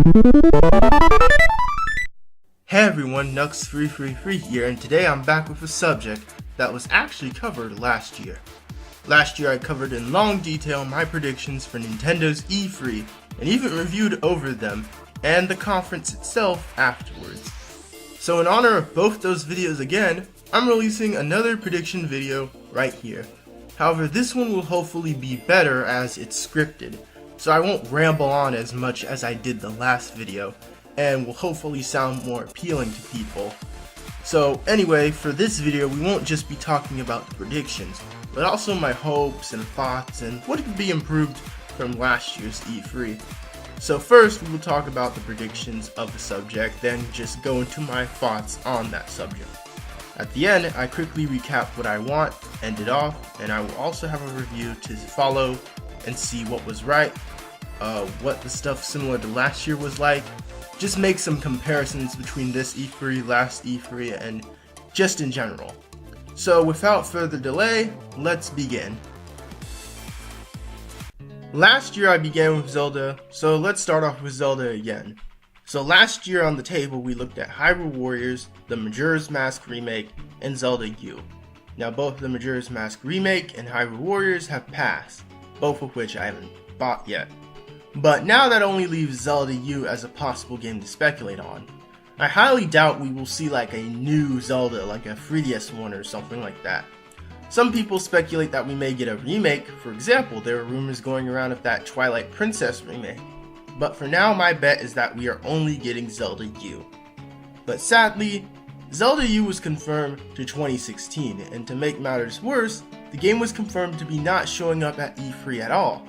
Hey everyone, Nux333 here, and today I'm back with a subject that was actually covered last year. Last year I covered in long detail my predictions for Nintendo's E3, and even reviewed over them, and the conference itself afterwards. So in honor of both those videos again, I'm releasing another prediction video right here. However, this one will hopefully be better as it's scripted, so I won't ramble on as much as I did the last video, and will hopefully sound more appealing to people. So anyway, for this video we won't just be talking about the predictions, but also my hopes and thoughts and what could be improved from last year's E3. So first we will talk about the predictions of the subject, then just go into my thoughts on that subject. At the end, I quickly recap what I want, end it off, and I will also have a review to follow and see what was right, what the stuff similar to last year was like, just make some comparisons between this E3, last E3, and just in general. So without further delay, let's begin. Last year I began with Zelda, so let's start off with Zelda again. So last year on the table we looked at Hyrule Warriors, the Majora's Mask Remake, and Zelda U. Now both the Majora's Mask Remake and Hyrule Warriors have passed, both of which I haven't bought yet. But now that only leaves Zelda U as a possible game to speculate on. I highly doubt we will see like a new Zelda, like a 3DS one or something like that. Some people speculate that we may get a remake. For example, there are rumors going around of that Twilight Princess remake. But for now, my bet is that we are only getting Zelda U. But sadly, Zelda U was confirmed to 2016, and to make matters worse, the game was confirmed to be not showing up at E3 at all.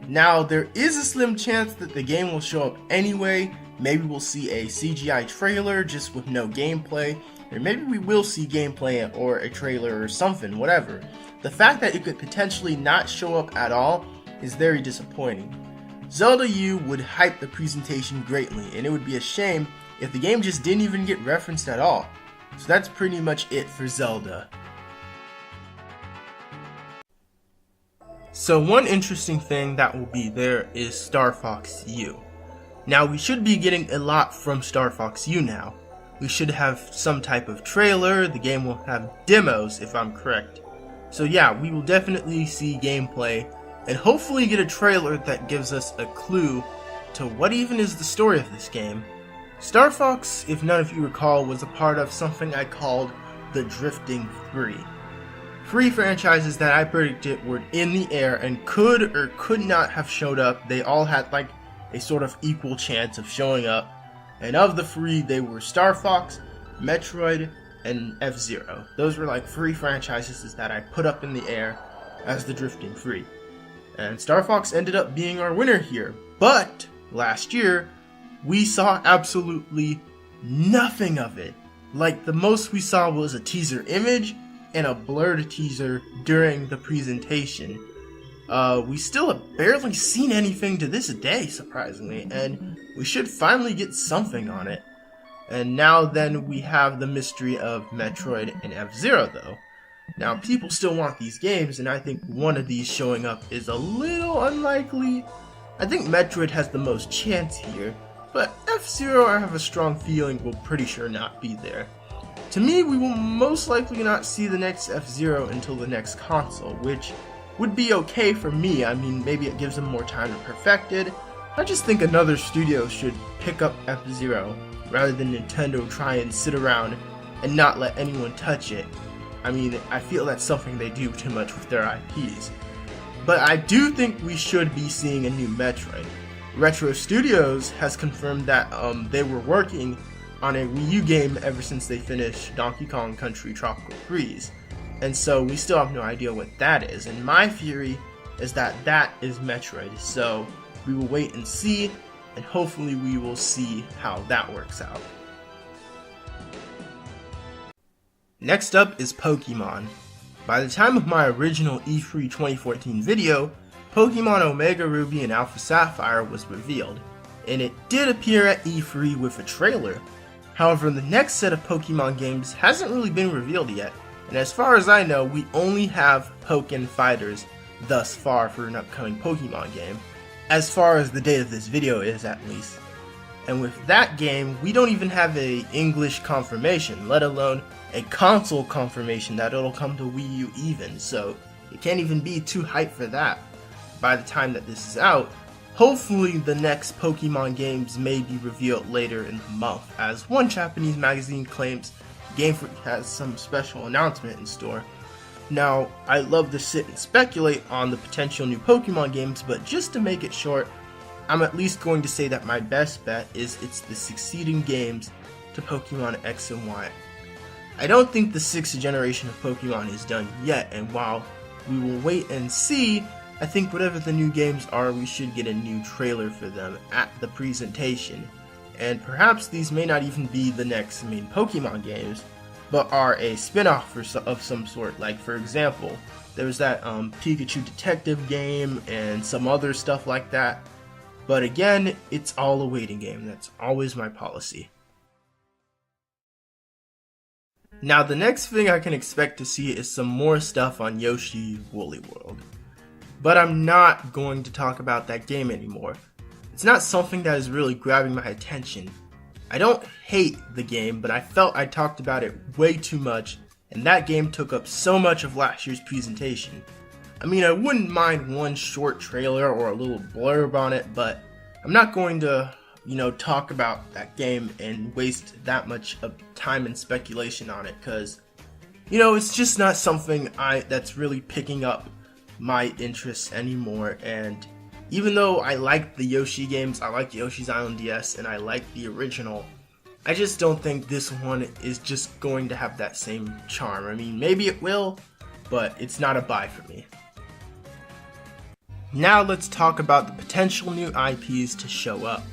Now, there is a slim chance that the game will show up anyway. Maybe we'll see a CGI trailer just with no gameplay, or maybe we will see gameplay or a trailer or something, whatever. The fact that it could potentially not show up at all is very disappointing. Zelda U would hype the presentation greatly, and it would be a shame if the game just didn't even get referenced at all. So that's pretty much it for Zelda. So one interesting thing that will be there is Starfox U. Now we should be getting a lot from Starfox U now. We should have some type of trailer, the game will have demos if I'm correct. So yeah, we will definitely see gameplay, and hopefully get a trailer that gives us a clue to what even is the story of this game. Starfox, if none of you recall, was a part of something I called the Drifting 3. 3 franchises that I predicted were in the air and could or could not have showed up. They all had like a sort of equal chance of showing up. And of the 3, they were Star Fox, Metroid, and F-Zero. Those were like 3 franchises that I put up in the air as the Drifting 3. And Star Fox ended up being our winner here. But last year, we saw absolutely nothing of it. Like, the most we saw was a teaser image and a blurred teaser during the presentation. We still have barely seen anything to this day, surprisingly, and we should finally get something on it. And now then we have the mystery of Metroid and F-Zero though. Now people still want these games, and I think one of these showing up is a little unlikely. I think Metroid has the most chance here, but F-Zero I have a strong feeling will pretty sure not be there. To me, we will most likely not see the next F-Zero until the next console, which would be okay for me. I mean, maybe it gives them more time to perfect it. I just think another studio should pick up F-Zero, rather than Nintendo try and sit around and not let anyone touch it. I mean, I feel that's something they do too much with their IPs. But I do think we should be seeing a new Metroid. Retro Studios has confirmed that they were working on a Wii U game ever since they finished Donkey Kong Country Tropical Freeze. And so we still have no idea what that is. And my theory is that that is Metroid. So we will wait and see, and hopefully we will see how that works out. Next up is Pokemon. By the time of my original E3 2014 video, Pokemon Omega Ruby and Alpha Sapphire was revealed, and it did appear at E3 with a trailer. However, the next set of Pokemon games hasn't really been revealed yet, and as far as I know, we only have Pokken Fighters thus far for an upcoming Pokemon game, as far as the date of this video is at least. And with that game, we don't even have a English confirmation, let alone a console confirmation that it'll come to Wii U even, so it can't even be too hyped for that by the time that this is out. Hopefully the next Pokemon games may be revealed later in the month, as one Japanese magazine claims Game Freak has some special announcement in store. Now, I love to sit and speculate on the potential new Pokemon games, but just to make it short, I'm at least going to say that my best bet is it's the succeeding games to Pokemon X and Y. I don't think the 6th generation of Pokemon is done yet, and while we will wait and see, I think whatever the new games are, we should get a new trailer for them at the presentation. And perhaps these may not even be the next main Pokemon games, but are a spin-off of some sort. Like, for example, there was that Pikachu Detective game and some other stuff like that. But again, it's all a waiting game. That's always my policy. Now, the next thing I can expect to see is some more stuff on Yoshi Woolly World. But I'm not going to talk about that game anymore. It's not something that is really grabbing my attention. I don't hate the game, but I felt I talked about it way too much, and that game took up so much of last year's presentation. I mean, I wouldn't mind one short trailer or a little blurb on it, but I'm not going to, talk about that game and waste that much of time and speculation on it, because, it's just not something that's really picking up my interest anymore. And even though I like the Yoshi games, I like Yoshi's Island DS, and I like the original, I just don't think this one is just going to have that same charm. I mean, maybe it will, but it's not a buy for me. Now let's talk about the potential new IPs to show up.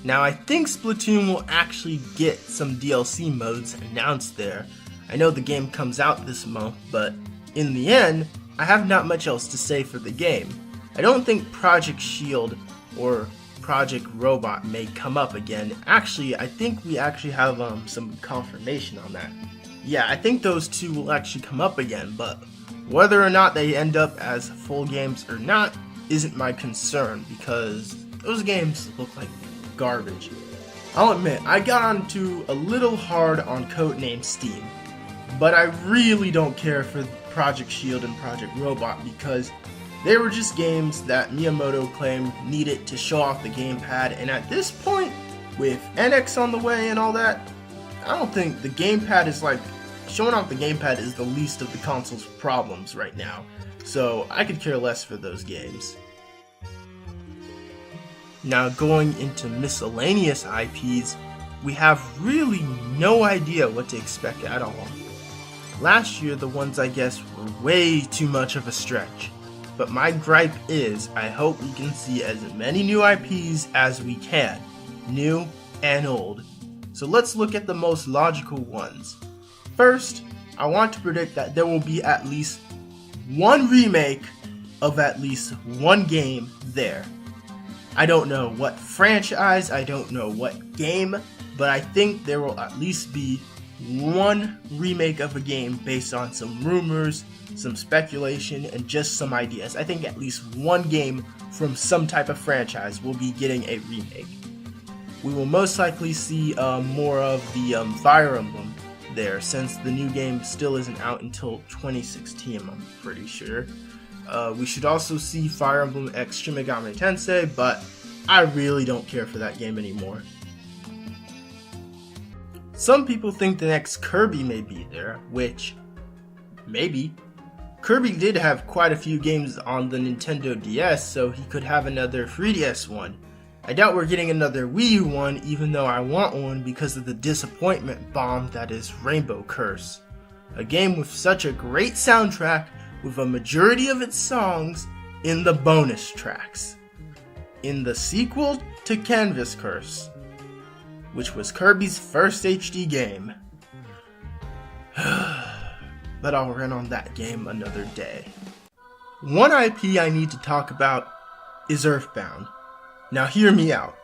Now, I think Splatoon will actually get some DLC modes announced there. I know the game comes out this month, but in the end, I have not much else to say for the game. I don't think Project Shield or Project Robot may come up again. Actually, I think we actually have some confirmation on that. Yeah, I think those two will actually come up again, but whether or not they end up as full games or not isn't my concern, because those games look like garbage. I'll admit, I got onto a little hard on Codename Steam, but I really don't care for Project Shield and Project Robot, because they were just games that Miyamoto claimed needed to show off the gamepad, and at this point, with NX on the way and all that, I don't think the gamepad is showing off the gamepad is the least of the console's problems right now, so I could care less for those games. Now, going into miscellaneous IPs, we have really no idea what to expect at all. Last year, the ones I guess were way too much of a stretch, but my gripe is I hope we can see as many new IPs as we can, new and old. So let's look at the most logical ones. First, I want to predict that there will be at least one remake of at least one game there. I don't know what franchise, I don't know what game, but I think there will at least be one remake of a game based on some rumors, some speculation, and just some ideas. I think at least one game from some type of franchise will be getting a remake. We will most likely see more of the Fire Emblem there, since the new game still isn't out until 2016, I'm pretty sure. We should also see Fire Emblem X Shin Megami Tensei, but I really don't care for that game anymore. Some people think the next Kirby may be there, which, maybe. Kirby did have quite a few games on the Nintendo DS, so he could have another 3DS one. I doubt we're getting another Wii U one, even though I want one because of the disappointment bomb that is Rainbow Curse. A game with such a great soundtrack, with a majority of its songs in the bonus tracks. In the sequel to Canvas Curse, which was Kirby's first HD game. But I'll rant on that game another day. One IP I need to talk about is Earthbound. Now hear me out.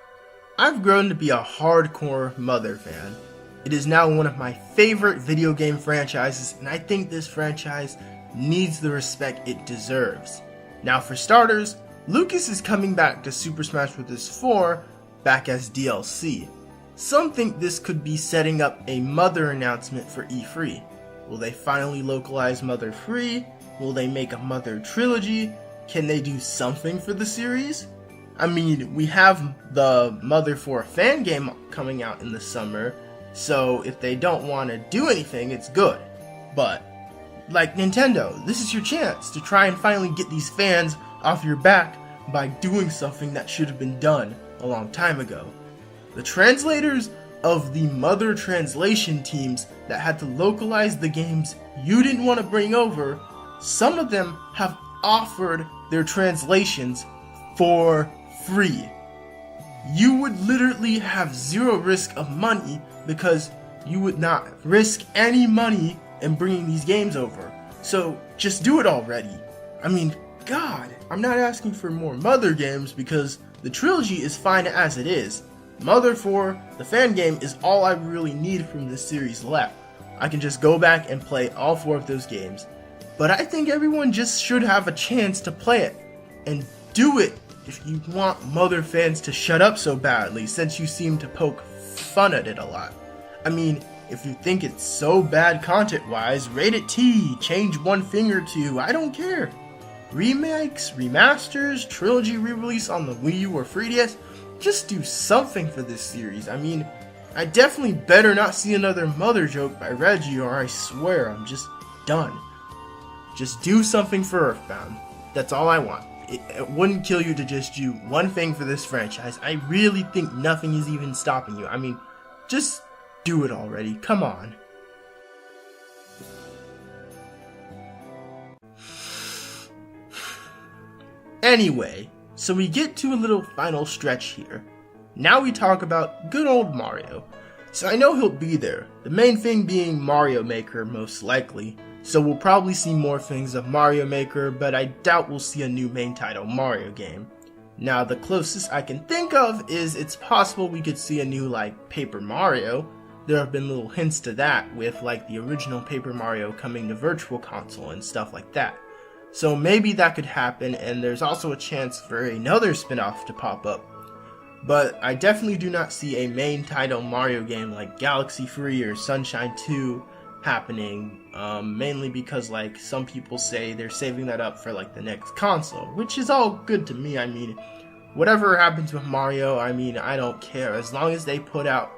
I've grown to be a hardcore Mother fan. It is now one of my favorite video game franchises, and I think this franchise needs the respect it deserves. Now for starters, Lucas is coming back to Super Smash Bros. 4, back as DLC. Some think this could be setting up a Mother announcement for E3. Will they finally localize Mother free? Will they make a Mother trilogy? Can they do something for the series? I mean, we have the Mother 4 fan game coming out in the summer, so if they don't want to do anything, it's good. But, like Nintendo, this is your chance to try and finally get these fans off your back by doing something that should have been done a long time ago. The translators of the Mother translation teams that had to localize the games you didn't want to bring over, some of them have offered their translations for free. You would literally have zero risk of money because you would not risk any money in bringing these games over. So just do it already. I mean, God, I'm not asking for more Mother games because the trilogy is fine as it is. Mother 4, the fan game, is all I really need from this series left. I can just go back and play all 4 of those games. But I think everyone just should have a chance to play it. And do it if you want Mother fans to shut up so badly, since you seem to poke fun at it a lot. I mean, if you think it's so bad content-wise, rate it T, change one thing or two, I don't care. Remakes, remasters, trilogy re-release on the Wii U or 3DS, just do something for this series. I mean, I definitely better not see another Mother joke by Reggie or I swear I'm just done. Just do something for Earthbound. That's all I want. It wouldn't kill you to just do one thing for this franchise. I really think nothing is even stopping you. I mean, just do it already. Come on. Anyway, so we get to a little final stretch here. Now we talk about good old Mario. So I know he'll be there, the main thing being Mario Maker most likely, so we'll probably see more things of Mario Maker, but I doubt we'll see a new main title Mario game. Now the closest I can think of is it's possible we could see a new like Paper Mario. There have been little hints to that with like the original Paper Mario coming to Virtual Console and stuff like that. So maybe that could happen, and there's also a chance for another spin-off to pop up. But I definitely do not see a main title Mario game like Galaxy 3 or Sunshine 2 happening, mainly because like some people say they're saving that up for like the next console, which is all good to me. I mean, whatever happens with Mario, I mean, I don't care, as long as they put out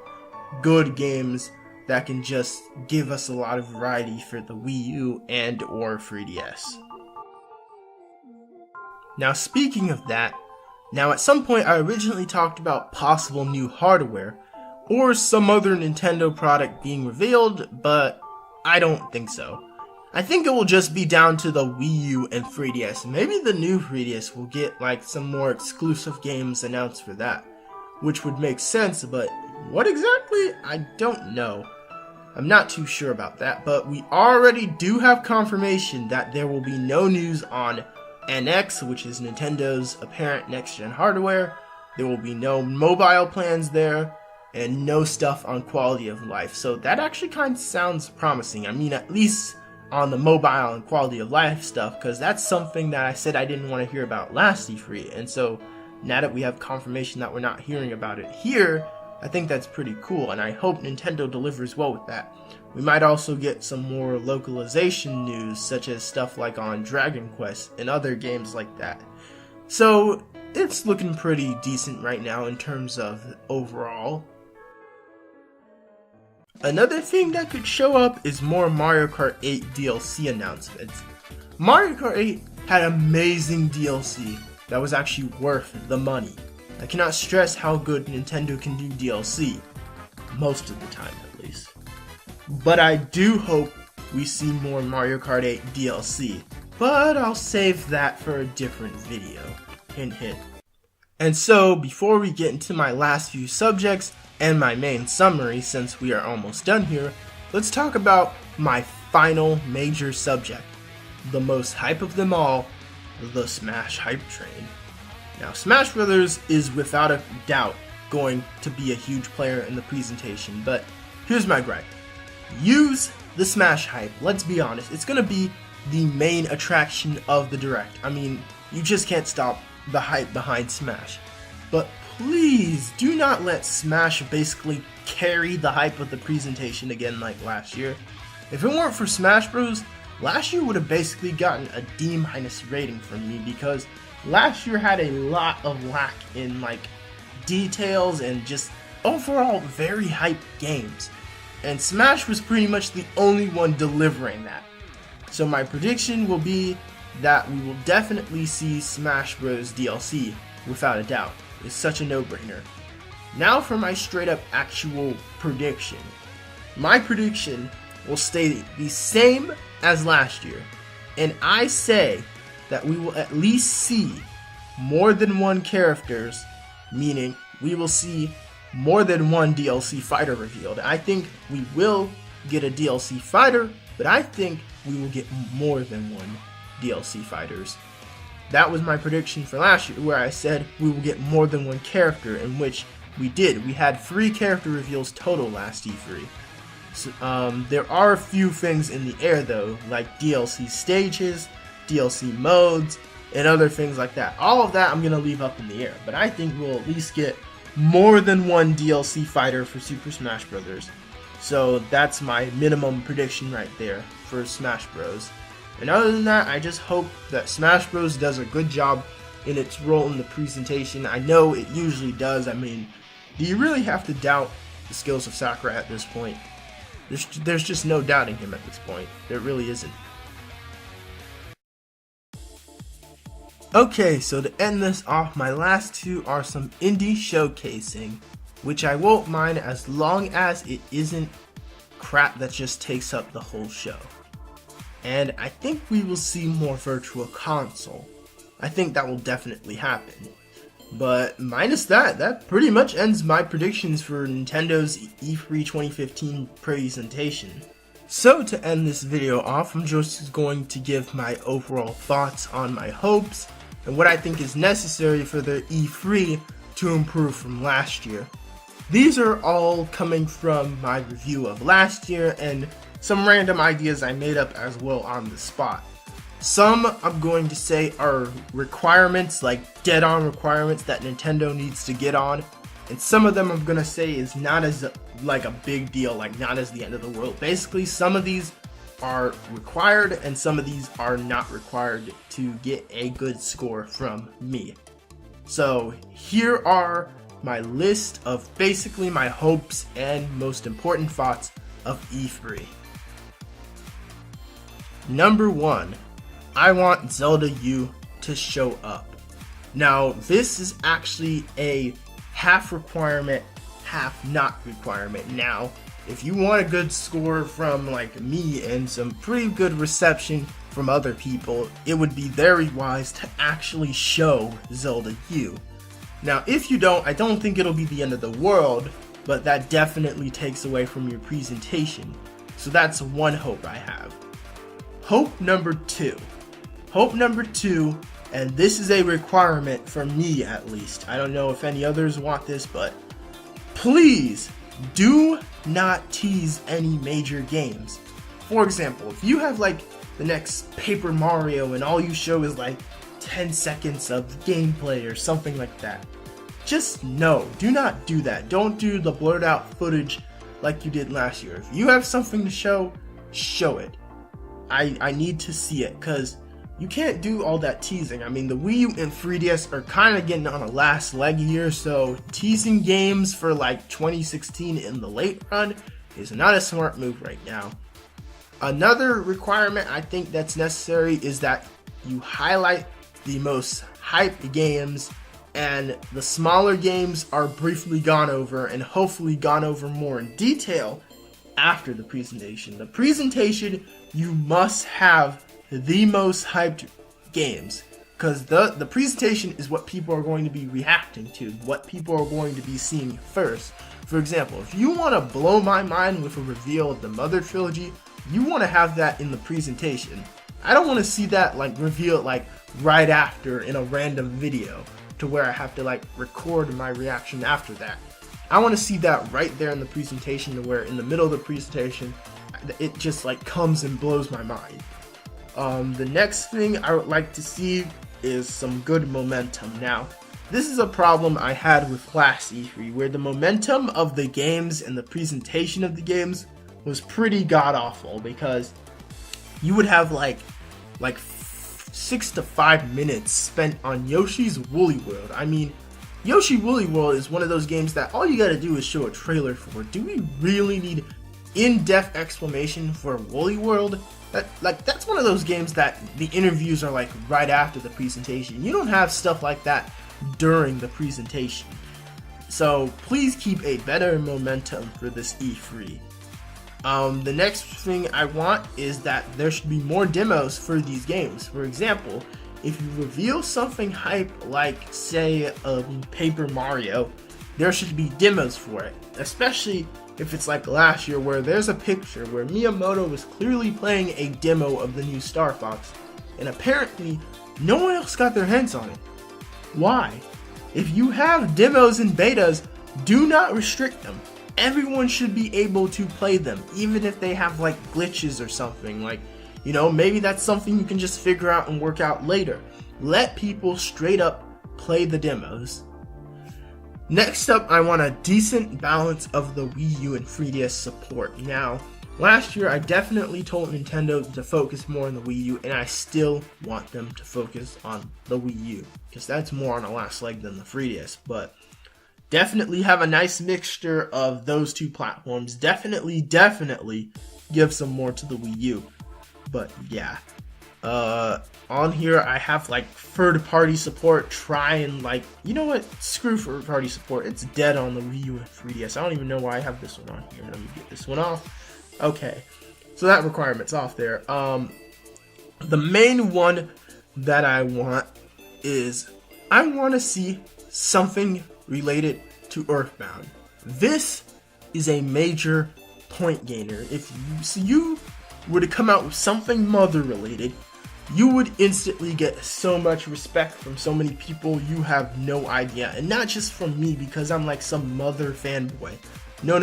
good games that can just give us a lot of variety for the Wii U and or 3DS. Now speaking of that, now at some point I originally talked about possible new hardware, or some other Nintendo product being revealed, but I don't think so. I think it will just be down to the Wii U and 3DS. Maybe the new 3DS will get like some more exclusive games announced for that, which would make sense, but what exactly? I don't know. I'm not too sure about that, but we already do have confirmation that there will be no news on NX, which is Nintendo's apparent next-gen hardware. There will be no mobile plans there, and no stuff on quality of life. So that actually kind of sounds promising. I mean, at least on the mobile and quality of life stuff, because that's something that I said I didn't want to hear about last E3. And so now that we have confirmation that we're not hearing about it here, I think that's pretty cool, and I hope Nintendo delivers well with that. We might also get some more localization news, such as stuff like on Dragon Quest and other games like that. So it's looking pretty decent right now in terms of overall. Another thing that could show up is more Mario Kart 8 DLC announcements. Mario Kart 8 had amazing DLC that was actually worth the money. I cannot stress how good Nintendo can do DLC, most of the time at least. But I do hope we see more Mario Kart 8 DLC, but I'll save that for a different video. Hint hint. And so, before we get into my last few subjects and my main summary, since we are almost done here, let's talk about my final major subject, the most hype of them all, the Smash hype train. Now, Smash Bros. Is without a doubt going to be a huge player in the presentation, but here's my gripe. Use the Smash hype. Let's be honest, it's going to be the main attraction of the Direct. I mean, you just can't stop the hype behind Smash. But please do not let Smash basically carry the hype of the presentation again like last year. If it weren't for Smash Bros, last year would have basically gotten a D- rating from me, because last year had a lot of lack in like details and just overall very hyped games. And Smash was pretty much the only one delivering that. So my prediction will be that we will definitely see Smash Bros DLC, without a doubt. It's such a no-brainer. Now for my straight up actual prediction. My prediction will stay the same as last year, and I say that we will at least see more than one characters, meaning we will see more than one DLC fighter revealed. I think we will get a DLC fighter, but I think we will get more than one DLC fighters. That was my prediction for last year, where I said we will get more than one character, in which we did. We had 3 character reveals total last E3. So, there are a few things in the air though, like DLC stages, DLC modes, and other things like that. All of that I'm going to leave up in the air, but I think we'll at least get more than one DLC fighter for Super Smash Bros. So that's my minimum prediction right there for Smash Bros. And other than that, I just hope that Smash Bros. Does a good job in its role in the presentation. I know it usually does. I mean, do you really have to doubt the skills of Sakurai at this point? There's just no doubting him at this point. There really isn't. Okay, so to end this off, my last 2 are some indie showcasing, which I won't mind as long as it isn't crap that just takes up the whole show. And I think we will see more Virtual Console. I think that will definitely happen. But minus that, that pretty much ends my predictions for Nintendo's E3 2015 presentation. So to end this video off, I'm just going to give my overall thoughts on my hopes and what I think is necessary for their E3 to improve from last year. These are all coming from my review of last year and some random ideas I made up as well on the spot. Some I'm going to say are requirements, like dead-on requirements that Nintendo needs to get on, and some of them I'm going to say is not as like a big deal, like not as the end of the world. Basically, some of these are required and some of these are not required to get a good score from me. So here are my list of basically my hopes and most important thoughts of E3. Number 1, I want Zelda U to show up. Now, this is actually a half requirement, half not requirement. Now, if you want a good score from like me and some pretty good reception from other people, it would be very wise to actually show Zelda U. Now, if you don't, I don't think it'll be the end of the world, but that definitely takes away from your presentation. So that's one hope I have. Hope number 2. Hope number 2, and this is a requirement for me at least. I don't know if any others want this, but please do not tease any major games. For example, if you have like the next Paper Mario and all you show is like 10 seconds of gameplay or something like that, just no, do not do that. Don't do the blurred out footage like you did last year. If you have something to show, show it. I need to see it, because you can't do all that teasing. I mean, the Wii U and 3DS are kind of getting on a last leg here, so teasing games for like 2016 in the late run is not a smart move right now. Another requirement I think that's necessary is that you highlight the most hyped games, and the smaller games are briefly gone over and hopefully gone over more in detail after the presentation. The presentation, you must have the most hyped games, because the presentation is what people are going to be reacting to, what people are going to be seeing first. For example, if you want to blow my mind with a reveal of the Mother Trilogy, you want to have that in the presentation. I don't want to see that like revealed like right after in a random video to where I have to like record my reaction after that. I want to see that right there in the presentation, to where in the middle of the presentation it just like comes and blows my mind. The next thing I would like to see is some good momentum. Now, this is a problem I had with last E3, where the momentum of the games and the presentation of the games was pretty god-awful, because you would have like 6 to 5 minutes spent on Yoshi's Woolly World. I mean, Yoshi Woolly World is one of those games that all you gotta do is show a trailer for. Do we really need in-depth explanation for Woolly World? That's one of those games that the interviews are like right after the presentation. You don't have stuff like that during the presentation. So please keep a better momentum for this E3. The next thing I want is that there should be more demos for these games. For example, if you reveal something hype like, say, Paper Mario, there should be demos for it. Especially if it's like last year, where there's a picture where Miyamoto was clearly playing a demo of the new Starfox, and apparently no one else got their hands on it. Why? If you have demos and betas, do not restrict them. Everyone should be able to play them, even if they have like glitches or something. Like, you know, maybe that's something you can just figure out and work out later. Let people straight up play the demos. Next up, I want a decent balance of the Wii U and 3DS support. Now, last year I definitely told Nintendo to focus more on the Wii U, and I still want them to focus on the Wii U, because that's more on the last leg than the 3DS, but definitely have a nice mixture of those two platforms. Definitely give some more to the Wii U. But yeah, on here I have like third-party support. Try and like, you know what? Screw third-party support. It's dead on the Wii U and 3DS. I don't even know why I have this one on here. Let me get this one off. Okay, so that requirement's off there. The main one that I want is I want to see something related to Earthbound. This is a major point gainer. If you were to come out with something mother related, you would instantly get so much respect from so many people you have no idea. And not just from me, because I'm like some mother fanboy. No.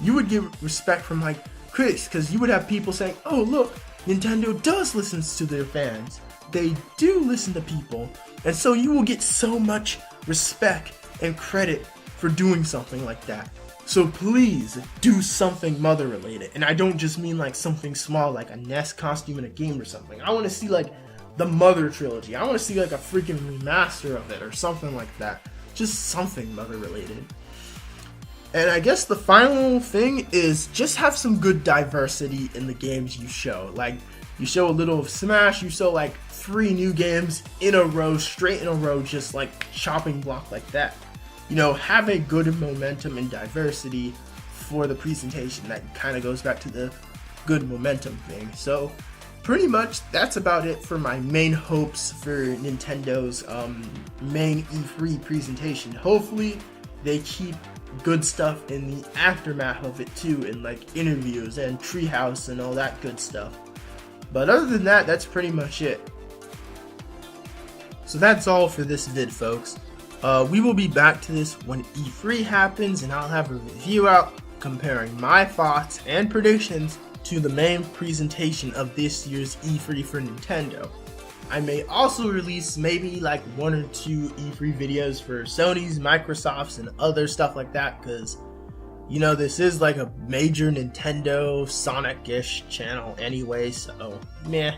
You would get respect from like critics, because you would have people saying, oh look, Nintendo does listen to their fans. They do listen to people. And so you will get so much respect and credit for doing something like that. So please do something mother related. And I don't just mean like something small like a NES costume in a game or something. I want to see like the Mother trilogy. I want to see like a freaking remaster of it or something like that. Just something mother related. And I guess the final thing is just have some good diversity in the games you show. Like, you show a little of Smash, you show like 3 new games in a row, straight in a row, just like chopping block like that. You know, have a good momentum and diversity for the presentation. That kind of goes back to the good momentum thing. So pretty much that's about it for my main hopes for Nintendo's main E3 presentation. Hopefully they keep good stuff in the aftermath of it too, in like interviews and Treehouse and all that good stuff. But other than that, that's pretty much it. So that's all for this vid, folks. We will be back to this when E3 happens, and I'll have a review out comparing my thoughts and predictions to the main presentation of this year's E3 for Nintendo. I may also release maybe like 1 or 2 E3 videos for Sony's, Microsoft's, and other stuff like that, because, you know, this is like a major Nintendo Sonic-ish channel anyway, so meh.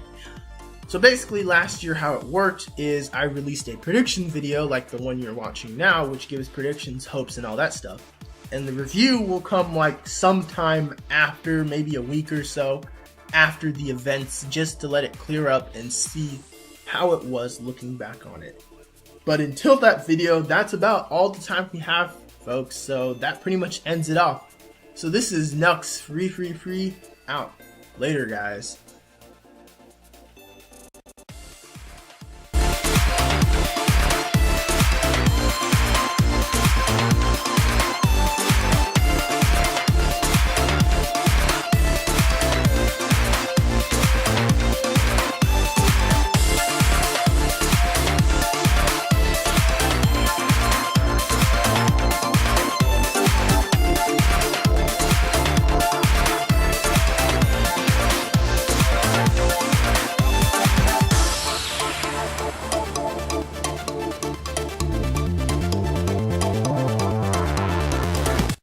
So basically last year how it worked is I released a prediction video like the one you're watching now, which gives predictions, hopes, and all that stuff. And the review will come like sometime after, maybe a week or so after the events, just to let it clear up and see how it was looking back on it. But until that video, that's about all the time we have, folks, so that pretty much ends it off. So this is Nux 333 out. Later, guys.